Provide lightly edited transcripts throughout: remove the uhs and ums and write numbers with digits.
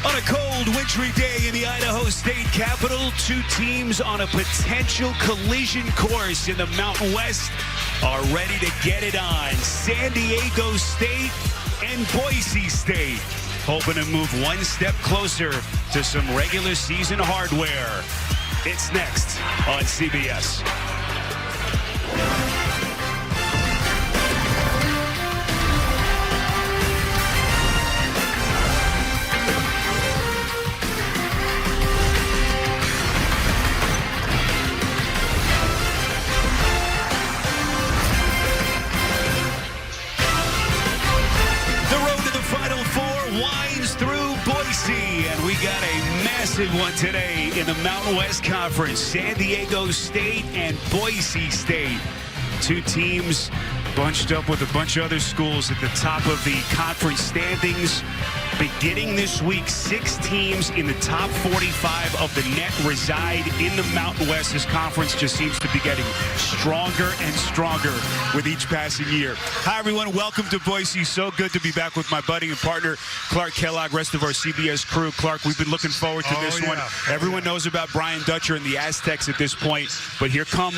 On a cold, wintry day in the Idaho State Capitol, two teams on a potential collision course in the Mountain West are ready to get it on. San Diego State and Boise State, hoping to move one step closer to some regular season hardware. It's next on CBS. Winds through Boise, and we got a massive one today in the Mountain West Conference. San Diego State and Boise State, two teams bunched up with a bunch of other schools at the top of the conference standings. Beginning this week, 6 teams in the top 45 of the net reside in the Mountain West. This conference just seems to be getting stronger and stronger with each passing year. Hi, everyone. Welcome to Boise. So good to be back with my buddy and partner, Clark Kellogg, rest of our CBS crew. Clark, we've been looking forward to this one. Everyone knows about Brian Dutcher and the Aztecs at this point, but here come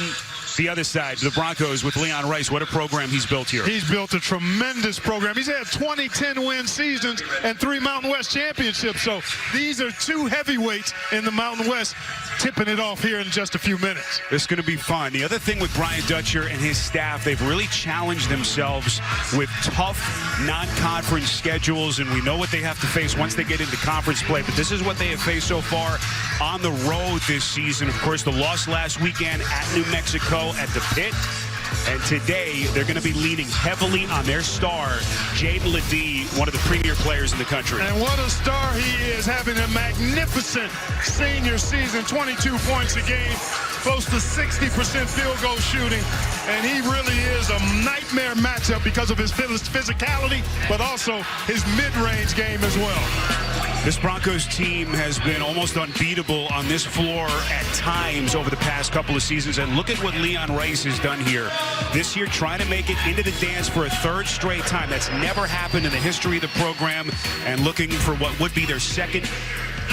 the other side, the Broncos with Leon Rice. What a program he's built here. He's built a tremendous program. He's had 20 10-win seasons and 3 Mountain West championships. So these are 2 heavyweights in the Mountain West, tipping it off here in just a few minutes. It's going to be fun. The other thing with Brian Dutcher and his staff, they've really challenged themselves with tough non-conference schedules, and we know what they have to face once they get into conference play. But this is what they have faced so far on the road this season. Of course, the loss last weekend at New Mexico at the Pit. And today, they're going to be leaning heavily on their star, Jaden Ledee, one of the premier players in the country. And what a star he is, having a magnificent senior season, 22 points a game, close to 60% field goal shooting. And he really is a nightmare matchup because of his physicality, but also his mid-range game as well. This Broncos team has been almost unbeatable on this floor at times over the past couple of seasons. And look at what Leon Rice has done here this year, trying to make it into the dance for a 3rd straight time. That's never happened in the history of the program, and looking for what would be their 2nd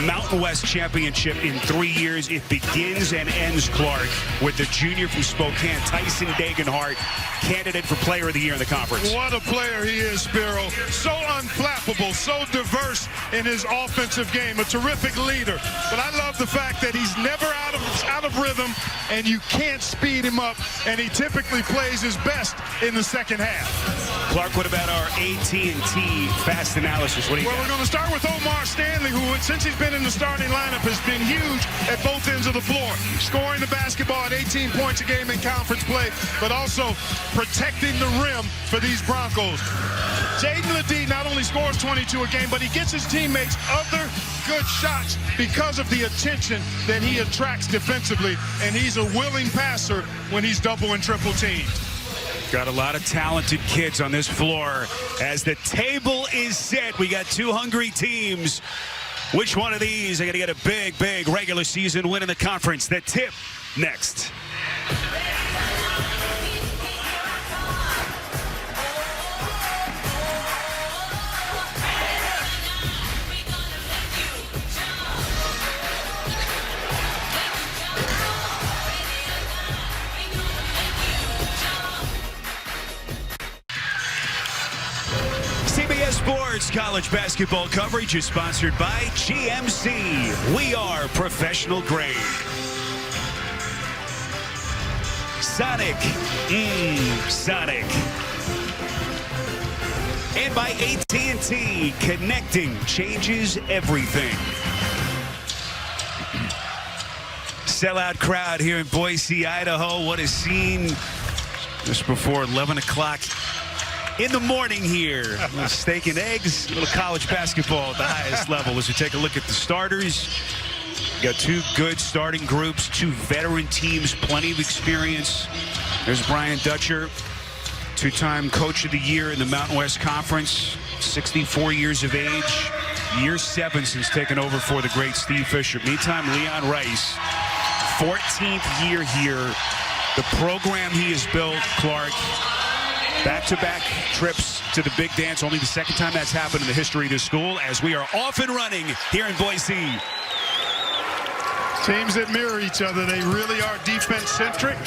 Mountain West championship in 3 years. It begins and ends, Clark, with the junior from Spokane, Tyson Degenhart, candidate for Player of the Year in the conference. What a player he is, Spiro. So unflappable, so diverse in his offensive game, a terrific leader. But I love the fact that he's never out of rhythm, and you can't speed him up, and he typically plays his best in the second half. Clark, what about our AT&T fast analysis? What do you got? We're going to start with Omar Stanley, who, since he's been in the starting lineup, has been huge at both ends of the floor, scoring the basketball at 18 points a game in conference play, but also protecting the rim for these Broncos. Jaden Ledee not only scores 22 a game, but he gets his teammates other good shots because of the attention that he attracts defensively, and he's a willing passer when he's double and triple teamed. Got a lot of talented kids on this floor. As the table is set, we got 2 hungry teams. Which one of these are going to get a big, big regular season win in the conference? The tip next. CBS Sports College Basketball coverage is sponsored by GMC. We are professional grade. Sonic. Sonic. And by AT&T. Connecting changes everything. Sellout crowd here in Boise, Idaho. What a scene just before 11 o'clock. In the morning here, a little steak and eggs, a little college basketball at the highest level. As we take a look at the starters, we got 2 good starting groups, 2 veteran teams, plenty of experience. There's Brian Dutcher, 2-time Coach of the Year in the Mountain West Conference, 64 years of age, year 7 since taking over for the great Steve Fisher. Meantime, Leon Rice, 14th year here. The program he has built, Clark, back-to-back trips to the big dance. Only the second time that's happened in the history of this school, as we are off and running here in Boise. Teams that mirror each other, they really are defense-centric.